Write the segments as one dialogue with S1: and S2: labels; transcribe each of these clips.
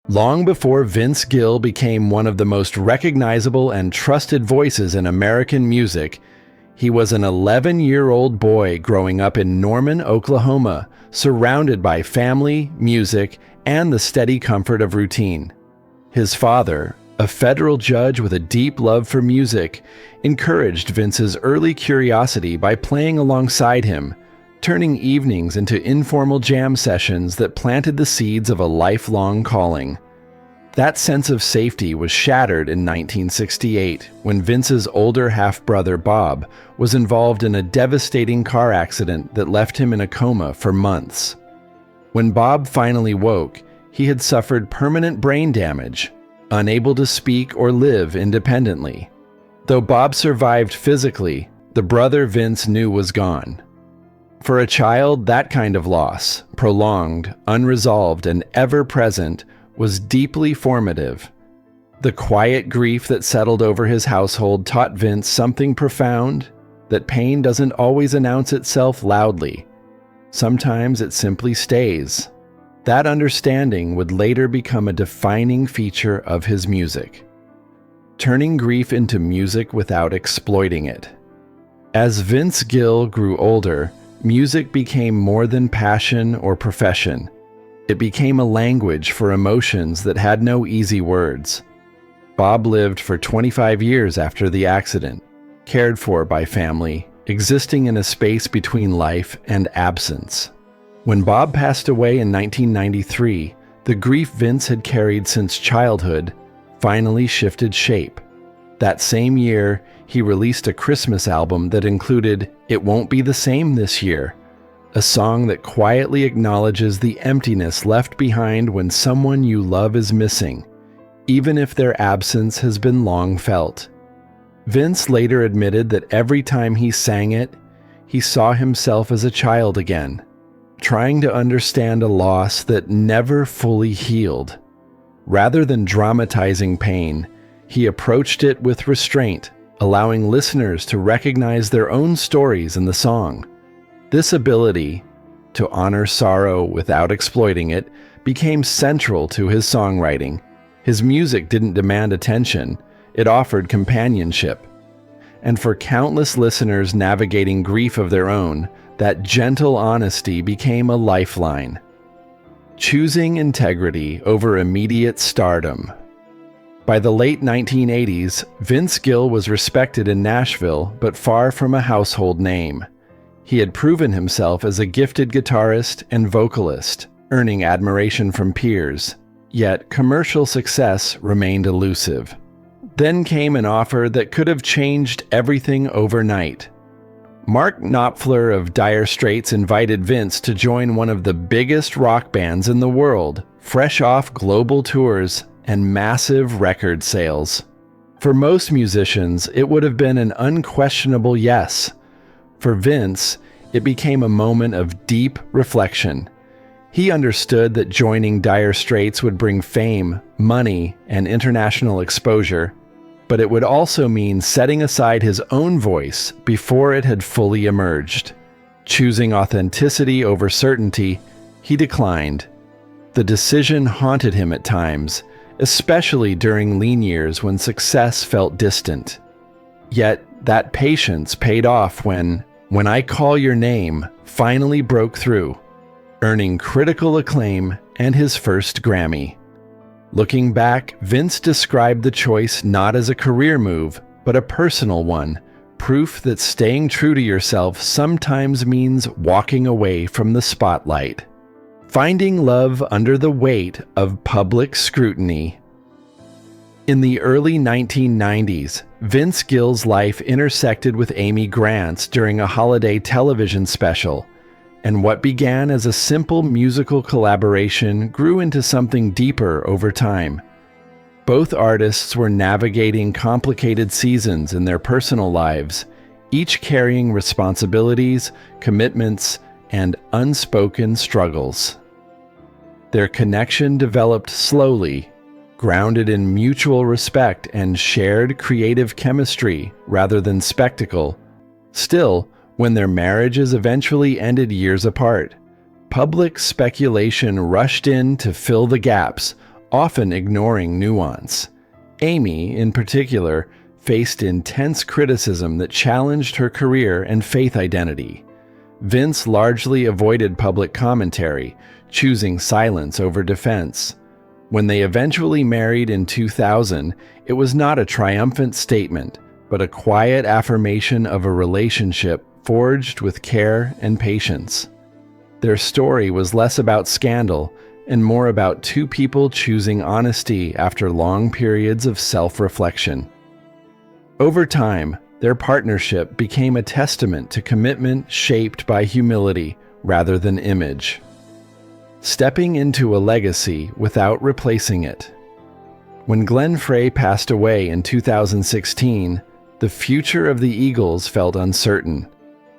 S1: Long before Vince Gill became one of the most recognizable and trusted voices in American music, he was an 11-year-old boy growing up in Norman, Oklahoma, surrounded by family, music, and the steady comfort of routine. His father, a federal judge with a deep love for music, encouraged Vince's early curiosity by playing alongside him, turning evenings into informal jam sessions that planted the seeds of a lifelong calling. That sense of safety was shattered in 1968 when Vince's older half-brother Bob was involved in a devastating car accident that left him in a coma for months. When Bob finally woke, he had suffered permanent brain damage, unable to speak or live independently. Though Bob survived physically, the brother Vince knew was gone. For a child, that kind of loss, prolonged, unresolved, and ever-present, was deeply formative. The quiet grief that settled over his household taught Vince something profound, that pain doesn't always announce itself loudly. Sometimes it simply stays. That understanding would later become a defining feature of his music, turning grief into music without exploiting it. As Vince Gill grew older, music became more than passion or profession. It became a language for emotions that had no easy words. Bob lived for 25 years after the accident, cared for by family, existing in a space between life and absence. When Bob passed away in 1993, the grief Vince had carried since childhood finally shifted shape. That same year, he released a Christmas album that included "It Won't Be the Same This Year," a song that quietly acknowledges the emptiness left behind when someone you love is missing, even if their absence has been long felt. Vince later admitted that every time he sang it, he saw himself as a child again, trying to understand a loss that never fully healed. Rather than dramatizing pain, he approached it with restraint, allowing listeners to recognize their own stories in the song. This ability to honor sorrow without exploiting it became central to his songwriting. His music didn't demand attention, it offered companionship. And for countless listeners navigating grief of their own, that gentle honesty became a lifeline. Choosing integrity over immediate stardom. By the late 1980s, Vince Gill was respected in Nashville, but far from a household name. He had proven himself as a gifted guitarist and vocalist, earning admiration from peers. Yet commercial success remained elusive. Then came an offer that could have changed everything overnight. Mark Knopfler of Dire Straits invited Vince to join one of the biggest rock bands in the world, fresh off global tours and massive record sales. For most musicians, it would have been an unquestionable yes. For Vince, it became a moment of deep reflection. He understood that joining Dire Straits would bring fame, money, and international exposure, but it would also mean setting aside his own voice before it had fully emerged. Choosing authenticity over certainty, he declined. The decision haunted him at times, especially during lean years when success felt distant. Yet that patience paid off when I Call Your Name finally broke through, earning critical acclaim and his first Grammy. Looking back, Vince described the choice not as a career move, but a personal one, proof that staying true to yourself sometimes means walking away from the spotlight. Finding love under the weight of public scrutiny. In the early 1990s, Vince Gill's life intersected with Amy Grant's during a holiday television special, and what began as a simple musical collaboration grew into something deeper over time. Both artists were navigating complicated seasons in their personal lives, each carrying responsibilities, commitments, and unspoken struggles. Their connection developed slowly, grounded in mutual respect and shared creative chemistry rather than spectacle. Still, when their marriages eventually ended years apart, public speculation rushed in to fill the gaps, often ignoring nuance. Amy, in particular, faced intense criticism that challenged her career and faith identity. Vince largely avoided public commentary, choosing silence over defense. When they eventually married in 2000, it was not a triumphant statement, but a quiet affirmation of a relationship forged with care and patience. Their story was less about scandal and more about two people choosing honesty after long periods of self-reflection. Over time, their partnership became a testament to commitment shaped by humility rather than image. Stepping into a legacy without replacing it. When Glenn Frey passed away in 2016, the future of the Eagles felt uncertain.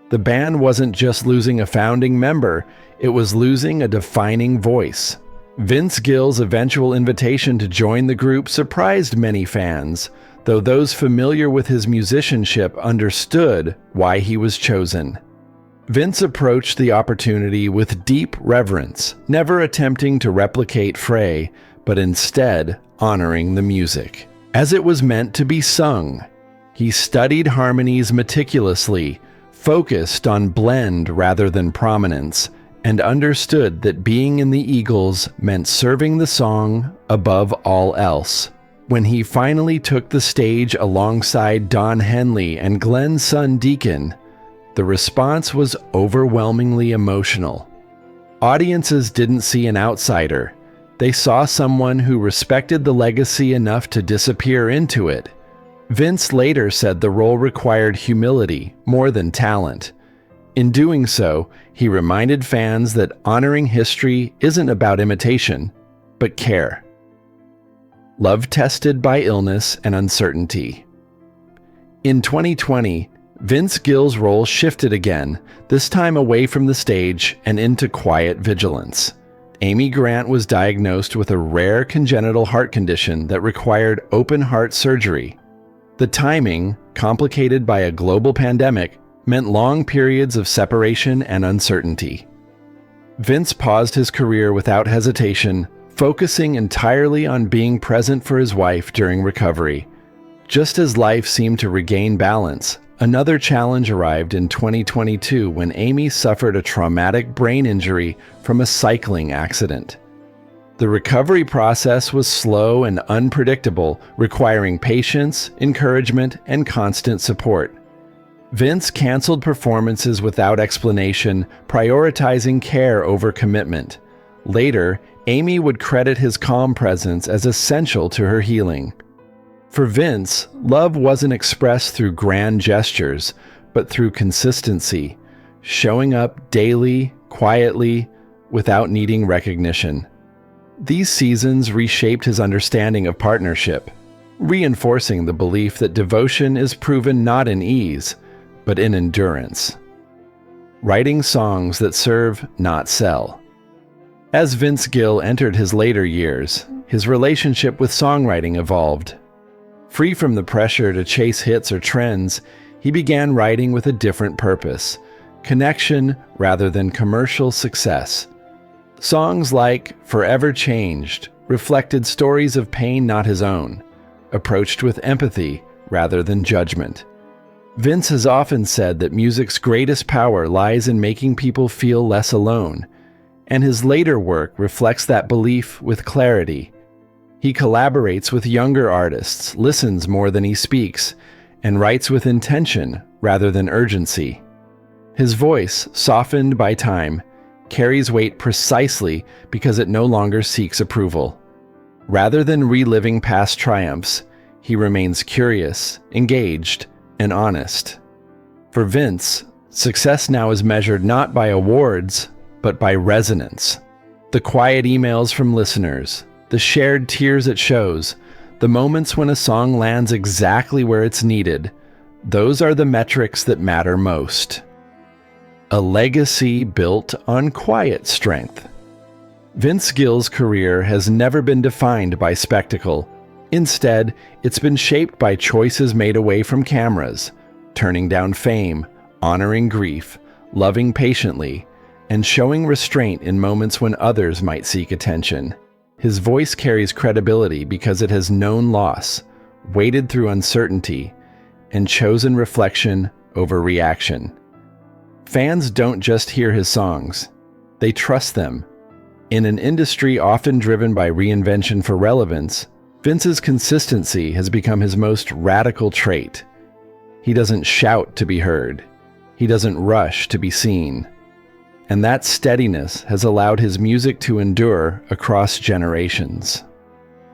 S1: The band wasn't just losing a founding member, it was losing a defining voice. Vince Gill's eventual invitation to join the group surprised many fans, though those familiar with his musicianship understood why he was chosen. Vince approached the opportunity with deep reverence, never attempting to replicate Frey, but instead honoring the music as it was meant to be sung. He studied harmonies meticulously, focused on blend rather than prominence, and understood that being in the Eagles meant serving the song above all else. When he finally took the stage alongside Don Henley and Glenn's son Deacon, the response was overwhelmingly emotional. Audiences didn't see an outsider. They saw someone who respected the legacy enough to disappear into it. Vince later said the role required humility more than talent. In doing so, he reminded fans that honoring history isn't about imitation, but care. Love tested by illness and uncertainty. In 2020, Vince Gill's role shifted again, this time away from the stage and into quiet vigilance. Amy Grant was diagnosed with a rare congenital heart condition that required open-heart surgery. The timing, complicated by a global pandemic, meant long periods of separation and uncertainty. Vince paused his career without hesitation, focusing entirely on being present for his wife during recovery. Just as life seemed to regain balance, another challenge arrived in 2022 when Amy suffered a traumatic brain injury from a cycling accident. The recovery process was slow and unpredictable, requiring patience, encouragement, and constant support. Vince canceled performances without explanation, prioritizing care over commitment. Later, Amy would credit his calm presence as essential to her healing. For Vince, love wasn't expressed through grand gestures, but through consistency, showing up daily, quietly, without needing recognition. These seasons reshaped his understanding of partnership, reinforcing the belief that devotion is proven not in ease, but in endurance. Writing songs that serve, not sell. As Vince Gill entered his later years, his relationship with songwriting evolved. Free from the pressure to chase hits or trends, he began writing with a different purpose, connection rather than commercial success. Songs like Forever Changed reflected stories of pain not his own, approached with empathy rather than judgment. Vince has often said that music's greatest power lies in making people feel less alone, and his later work reflects that belief with clarity. He collaborates with younger artists, listens more than he speaks, and writes with intention rather than urgency. His voice, softened by time, carries weight precisely because it no longer seeks approval. Rather than reliving past triumphs, he remains curious, engaged, and honest. For Vince, success now is measured not by awards, but by resonance. The quiet emails from listeners, the shared tears at shows, the moments when a song lands exactly where it's needed, those are the metrics that matter most. A legacy built on quiet strength. Vince Gill's career has never been defined by spectacle. Instead, it's been shaped by choices made away from cameras, turning down fame, honoring grief, loving patiently, and showing restraint in moments when others might seek attention. His voice carries credibility because it has known loss, waded through uncertainty, and chosen reflection over reaction. Fans don't just hear his songs, they trust them. In an industry often driven by reinvention for relevance, Vince's consistency has become his most radical trait. He doesn't shout to be heard. He doesn't rush to be seen. And that steadiness has allowed his music to endure across generations.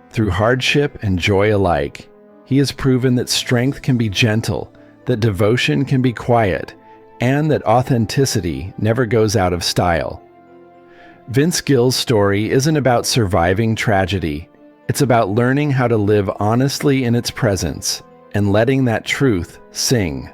S1: Through hardship and joy alike, he has proven that strength can be gentle, that devotion can be quiet, and that authenticity never goes out of style. Vince Gill's story isn't about surviving tragedy. It's about learning how to live honestly in its presence and letting that truth sing.